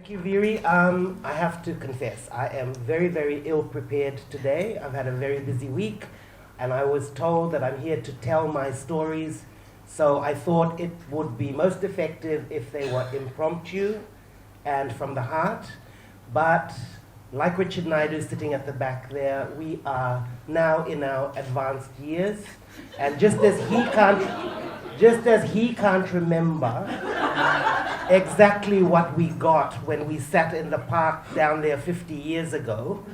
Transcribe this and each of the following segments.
Thank you, Viri. I have to confess, I am very, very ill prepared today. I've had a very busy week, and I was told that I'm here to tell my stories, so I thought it would be most effective if they were impromptu and from the heart. But like Richard Naidu sitting at the back there, we are now in our advanced years, and just as he can't remember exactly what we got when we sat in the park down there 50 years ago,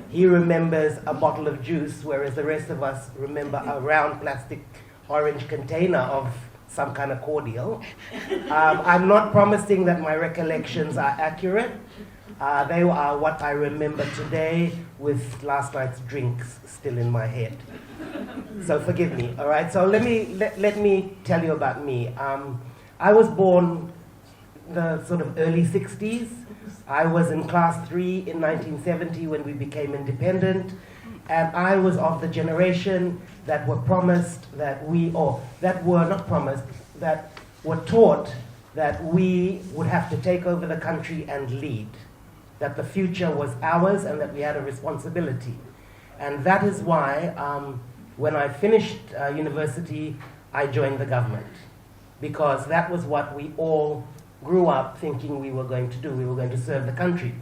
he remembers a bottle of juice, whereas the rest of us remember a round plastic orange container of some kind of cordial. I'm not promising that my recollections are accurate. They are what I remember today, with last night's drinks still in my head. So forgive me, all right? So let me tell you about me. I was born the sort of early 60s. I was in class 3 in 1970 when we became independent, and I was of the generation that were promised that that were taught that we would have to take over the country and lead, that the future was ours and that we had a responsibility. And that is why when I finished university, I joined the government, because that was what we all grew up thinking we were going to do. We were going to serve the country.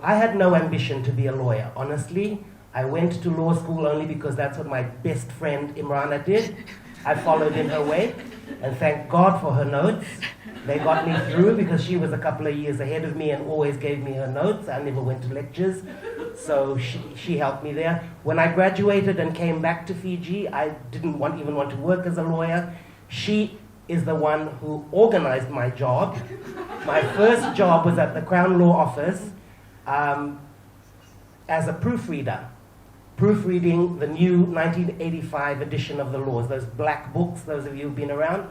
I had no ambition to be a lawyer, honestly. I went to law school only because that's what my best friend Imrana did. I followed in her wake, and thank God for her notes. They got me through because she was a couple of years ahead of me and always gave me her notes. I never went to lectures, so she helped me there. When I graduated and came back to Fiji, I didn't even want to work as a lawyer. She is the one who organized my job. My first job was at the Crown Law Office as a proofreader, proofreading the new 1985 edition of the laws, those black books, those of you who've been around.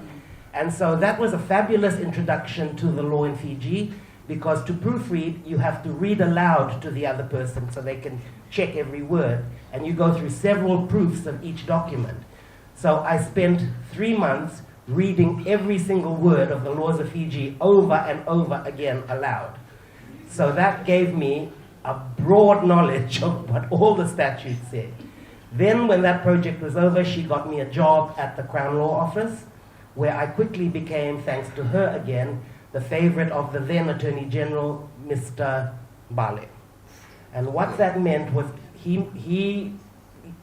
And so that was a fabulous introduction to the law in Fiji, because to proofread, you have to read aloud to the other person so they can check every word, and you go through several proofs of each document. So I spent 3 months reading every single word of the laws of Fiji over and over again aloud. So that gave me a broad knowledge of what all the statutes said. Then when that project was over, she got me a job at the Crown Law Office, where I quickly became, thanks to her again, the favorite of the then Attorney General, Mr. Bale. And what that meant was he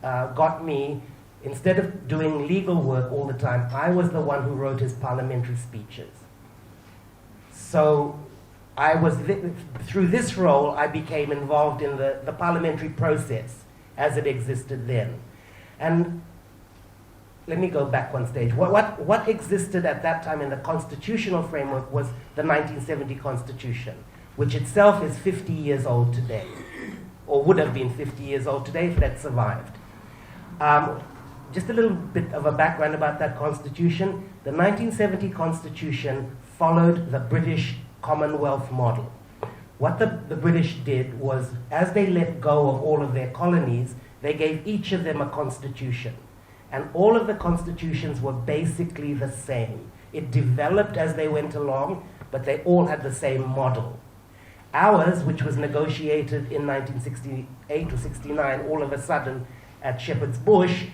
got me, instead of doing legal work all the time, I was the one who wrote his parliamentary speeches. So through this role, I became involved in the parliamentary process as it existed then. And let me go back one stage. What existed at that time in the constitutional framework was the 1970 Constitution, which itself is 50 years old today, or would have been 50 years old today if it had survived. Just a little bit of a background about that Constitution. The 1970 Constitution followed the British Commonwealth model. What the British did was, as they let go of all of their colonies, they gave each of them a constitution. And all of the constitutions were basically the same. It developed as they went along, but they all had the same model. Ours, which was negotiated in 1968 or 69, all of a sudden at Shepherd's Bush,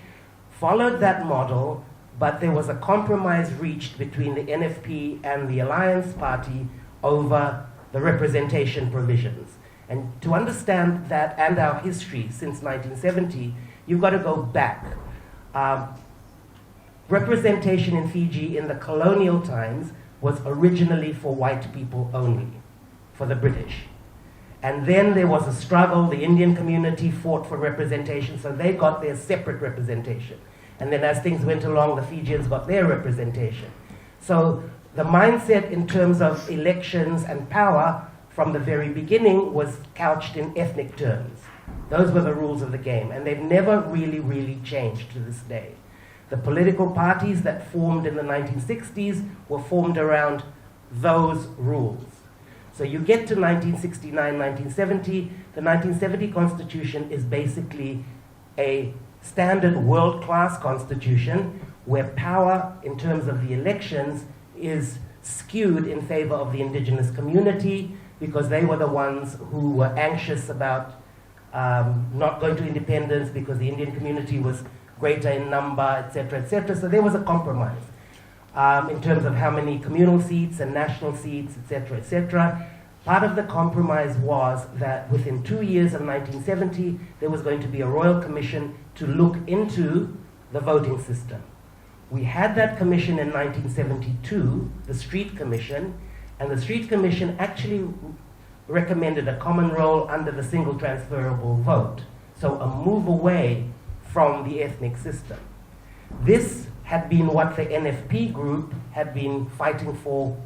followed that model, but there was a compromise reached between the NFP and the Alliance Party over the representation provisions. And to understand that and our history since 1970, you've got to go back. Representation in Fiji in the colonial times was originally for white people only, for the British. And then there was a struggle. The Indian community fought for representation, so they got their separate representation. And then as things went along, the Fijians got their representation. So the mindset in terms of elections and power from the very beginning was couched in ethnic terms. Those were the rules of the game, and they've never really changed to this day. The political parties that formed in the 1960s were formed around those rules. So you get to 1969, 1970, the 1970 Constitution is basically a standard world-class constitution where power in terms of the elections is skewed in favor of the indigenous community. because they were the ones who were anxious about not going to independence because the Indian community was greater in number, etc., etc. So there was a compromise in terms of how many communal seats and national seats, etc., etc. Part of the compromise was that within 2 years of 1970, there was going to be a royal commission to look into the voting system. We had that commission in 1972, the Street Commission, and the Street Commission actually recommended a common roll under the single transferable vote, so a move away from the ethnic system. This had been what the NFP group had been fighting for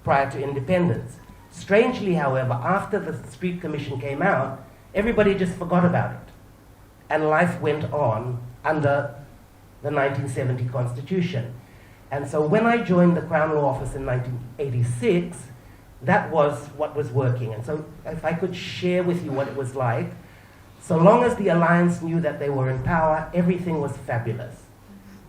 prior to independence. Strangely, however, after the Street Commission came out, everybody just forgot about it, and life went on under the 1970 Constitution. And so when I joined the Crown Law Office in 1986, that was what was working. And so if I could share with you what it was like, so long as the Alliance knew that they were in power, everything was fabulous.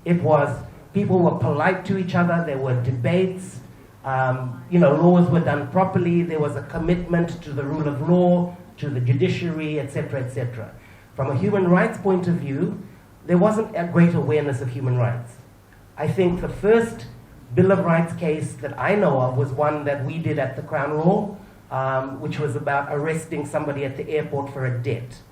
It was, people were polite to each other, there were debates, laws were done properly, there was a commitment to the rule of law, to the judiciary, etc., etc. From a human rights point of view, there wasn't a great awareness of human rights. I think the first Bill of Rights case that I know of was one that we did at the Crown Law, which was about arresting somebody at the airport for a debt.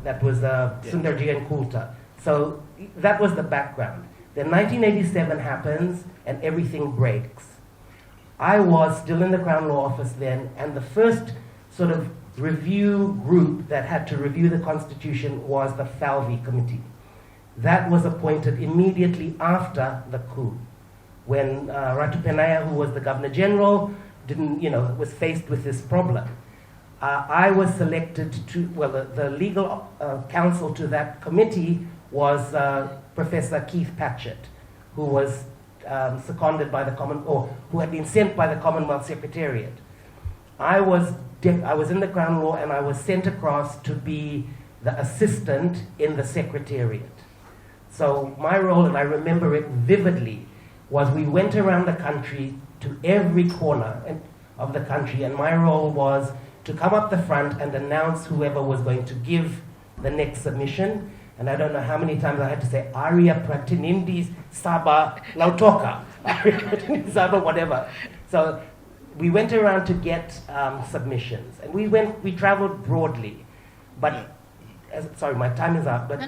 That was Sundarji and Kulta. So that was the background. Then 1987 happens and everything breaks. I was still in the Crown Law Office then, and the first sort of review group that had to review the Constitution was the Falvi Committee. That was appointed immediately after the coup, when Ratu Penaya, who was the Governor General, was faced with this problem. I was selected to, the legal counsel to that committee was Professor Keith Patchett, who was seconded by the who had been sent by the Commonwealth Secretariat. I was in the Crown Law, and I was sent across to be the assistant in the Secretariat. So my role, and I remember it vividly, was we went around the country to every corner of the country, and my role was to come up the front and announce whoever was going to give the next submission. And I don't know how many times I had to say, Arya Pratinindis Saba Lautoka, Arya Pratinindis Saba, whatever. So we went around to get submissions, and we traveled broadly. But, sorry, my time is up, but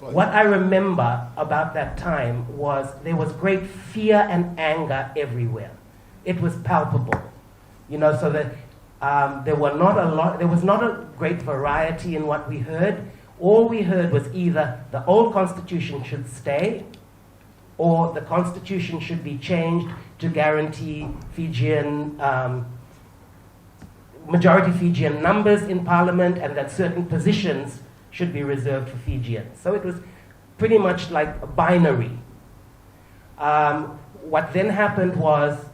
what I remember about that time was there was great fear and anger everywhere. It was palpable. So that there was not a great variety in what we heard. All we heard was either the old Constitution should stay, or the Constitution should be changed to guarantee Fijian majority Fijian numbers in Parliament, and that certain positions should be reserved for Fijians. So it was pretty much like a binary. What then happened was,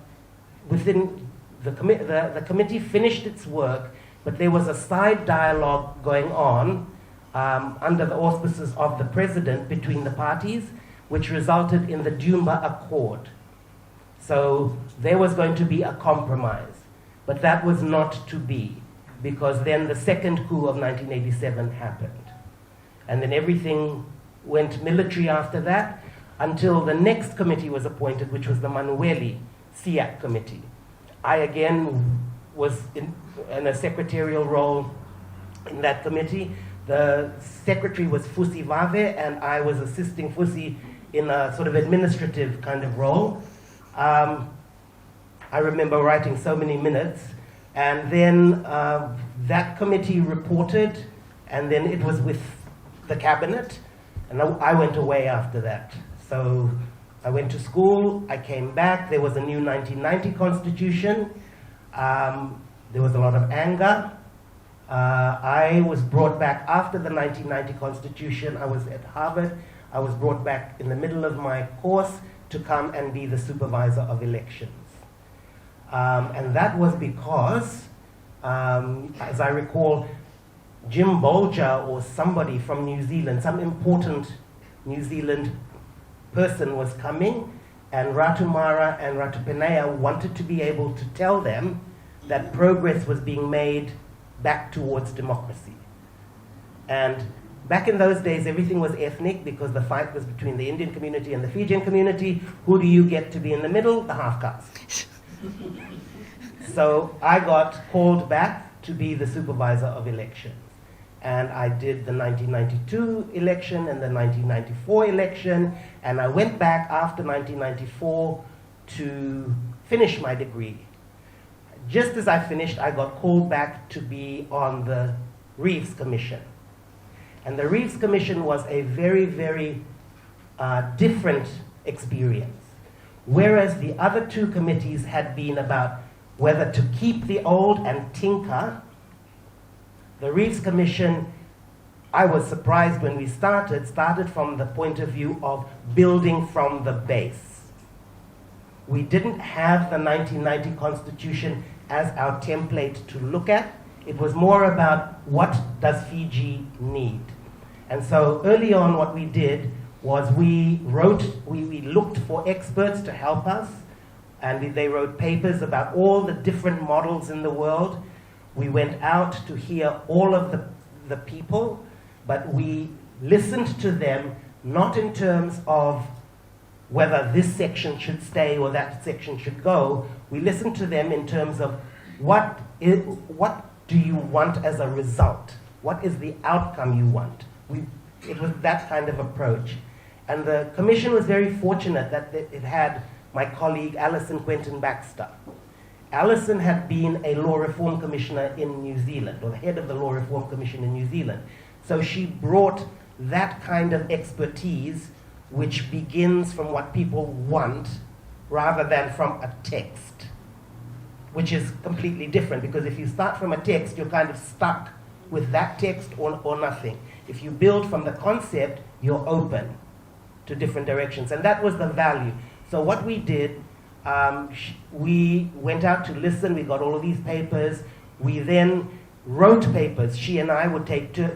within the committee finished its work, but there was a side dialogue going on under the auspices of the president between the parties, which resulted in the Dumba Accord. So there was going to be a compromise, but that was not to be, because then the second coup of 1987 happened. And then everything went military after that, until the next committee was appointed, which was the Manueli SIAC committee. I again was in a secretarial role in that committee. The secretary was Fusi Vave, and I was assisting Fusi in a sort of administrative kind of role. I remember writing so many minutes, and then that committee reported, and then it was with the cabinet, and I went away after that. So I went to school, I came back, there was a new 1990 constitution, there was a lot of anger. I was brought back after the 1990 constitution. I was at Harvard. I was brought back in the middle of my course to come and be the supervisor of elections. And that was because, as I recall, Jim Bolger or somebody from New Zealand, some important New Zealand person was coming, and Ratu Mara and Ratu Penea wanted to be able to tell them that progress was being made back towards democracy. And back in those days, everything was ethnic because the fight was between the Indian community and the Fijian community. Who do you get to be in the middle? The half-caste. So I got called back to be the supervisor of elections. And I did the 1992 election and the 1994 election, and I went back after 1994 to finish my degree. Just as I finished, I got called back to be on the Reeves Commission. And the Reeves Commission was a very, very different experience. Whereas the other two committees had been about whether to keep the old and tinker, the Reeves Commission, I was surprised when we started from the point of view of building from the base. We didn't have the 1990 Constitution as our template to look at. It was more about what does Fiji need. And so early on what we did was we looked for experts to help us, and they wrote papers about all the different models in the world. We went out to hear all of the people, but we listened to them not in terms of whether this section should stay or that section should go. We listened to them in terms of what do you want as a result? What is the outcome you want? It was that kind of approach. And the commission was very fortunate that it had my colleague Alison Quentin Baxter. Alison had been a law reform commissioner in New Zealand, or the head of the Law Reform Commission in New Zealand. So she brought that kind of expertise which begins from what people want rather than from a text, which is completely different, because if you start from a text, you're kind of stuck with that text or nothing. If you build from the concept, you're open to different directions, and that was the value. So what we did, we went out to listen, we got all of these papers, we then wrote papers. She and I would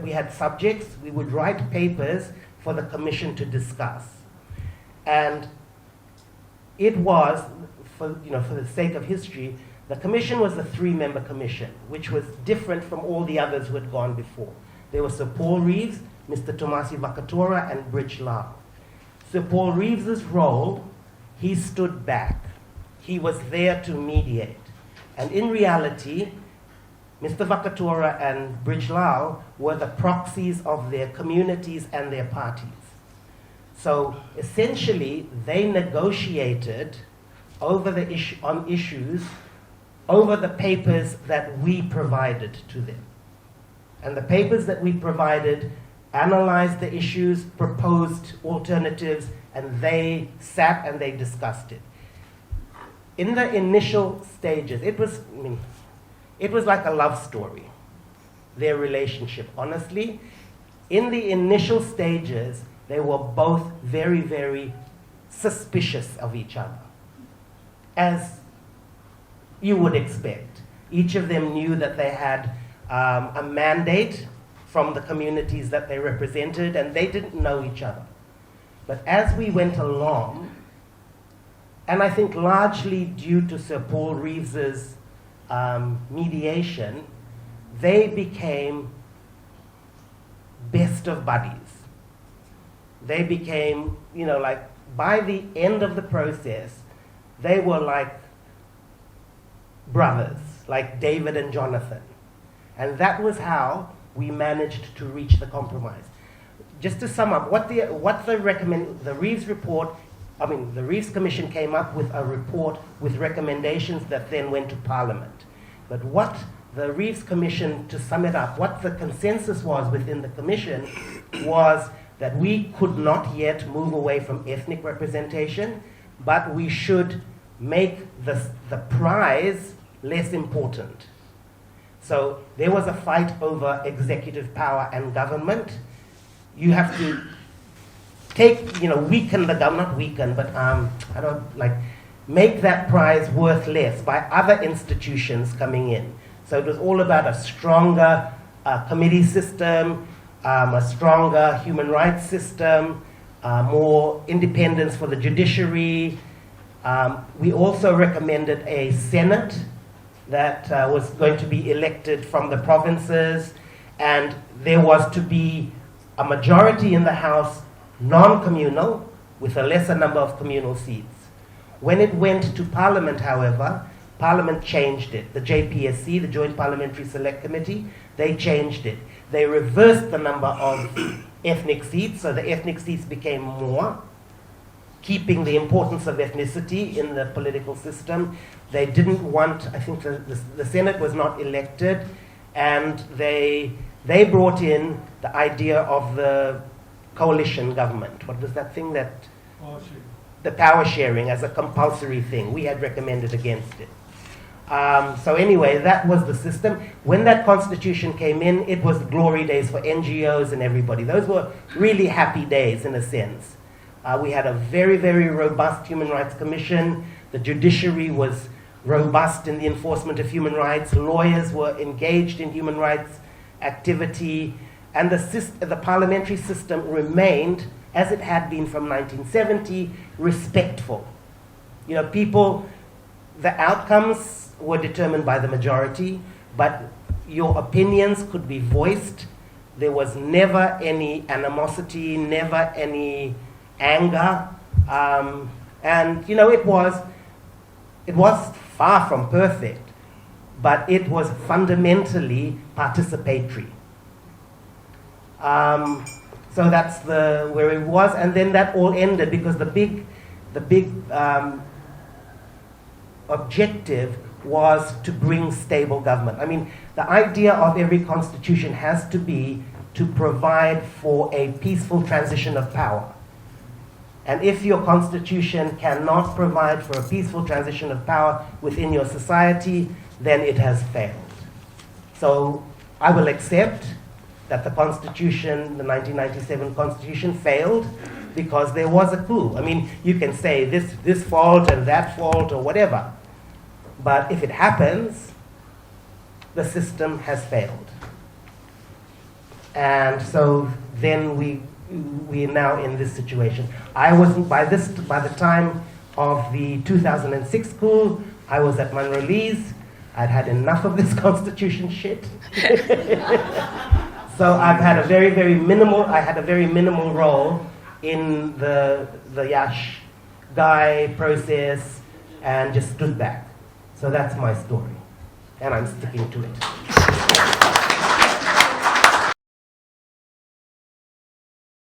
we had subjects, we would write papers for the commission to discuss. And it was, for the sake of history, the commission was a 3-member commission, which was different from all the others who had gone before. There was Sir Paul Reeves, Mr. Tomasi Vakatora, and Bridge Lau. Sir Paul Reeves's role, he stood back. He was there to mediate. And in reality, Mr. Vakatora and Bridge Lau were the proxies of their communities and their parties. So essentially, they negotiated over on issues over the papers that we provided to them. And the papers that we provided analyzed the issues, proposed alternatives, and they sat and they discussed it. In the initial stages, it was like a love story, their relationship. Honestly, in the initial stages, they were both very, very suspicious of each other, as you would expect. Each of them knew that they had a mandate from the communities that they represented, and they didn't know each other. But as we went along, and I think largely due to Sir Paul Reeves's mediation, they became best of buddies. They became, by the end of the process, they were like brothers, like David and Jonathan. And that was how we managed to reach the compromise. Just to sum up, the Reeves report, the Reeves Commission came up with a report with recommendations that then went to Parliament. But what the Reeves Commission, to sum it up, what the consensus was within the Commission was that we could not yet move away from ethnic representation, but we should make the prize less important. So there was a fight over executive power and government. You have to weaken the government, not weaken, but make that prize worth less by other institutions coming in. So it was all about a stronger committee system, a stronger human rights system, more independence for the judiciary, We also recommended a Senate that was going to be elected from the provinces, and there was to be a majority in the House non-communal with a lesser number of communal seats. When it went to Parliament, however, Parliament changed it. The JPSC, the Joint Parliamentary Select Committee, they changed it. They reversed the number of ethnic seats, so the ethnic seats became more, keeping the importance of ethnicity in the political system. They didn't want, I think the Senate was not elected, and they brought in the idea of the coalition government. What was that thing that? The power sharing as a compulsory thing. We had recommended against it. So anyway, that was the system. When that constitution came in, it was glory days for NGOs and everybody. Those were really happy days in a sense. We had a very, very robust Human Rights Commission. The judiciary was robust in the enforcement of human rights. Lawyers were engaged in human rights activity. And the parliamentary system remained, as it had been from 1970, respectful. You know, people, the outcomes were determined by the majority, but your opinions could be voiced. There was never any animosity, never any anger. And, you know, it was far from perfect, but it was fundamentally participatory. So that's where it was, and then that all ended because the big objective was to bring stable government. I mean, the idea of every constitution has to be to provide for a peaceful transition of power. And if your constitution cannot provide for a peaceful transition of power within your society, then it has failed. So I will accept that the Constitution, the 1997 Constitution, failed because there was a coup. I mean, you can say this fault and that fault or whatever, but if it happens, the system has failed. And so then we are now in this situation. I wasn't, by the time of the 2006 coup, I was at Monrelease. I'd had enough of this Constitution shit. So I've had a very, very minimal role in the Yash Guy process and just stood back. So that's my story, and I'm sticking to it.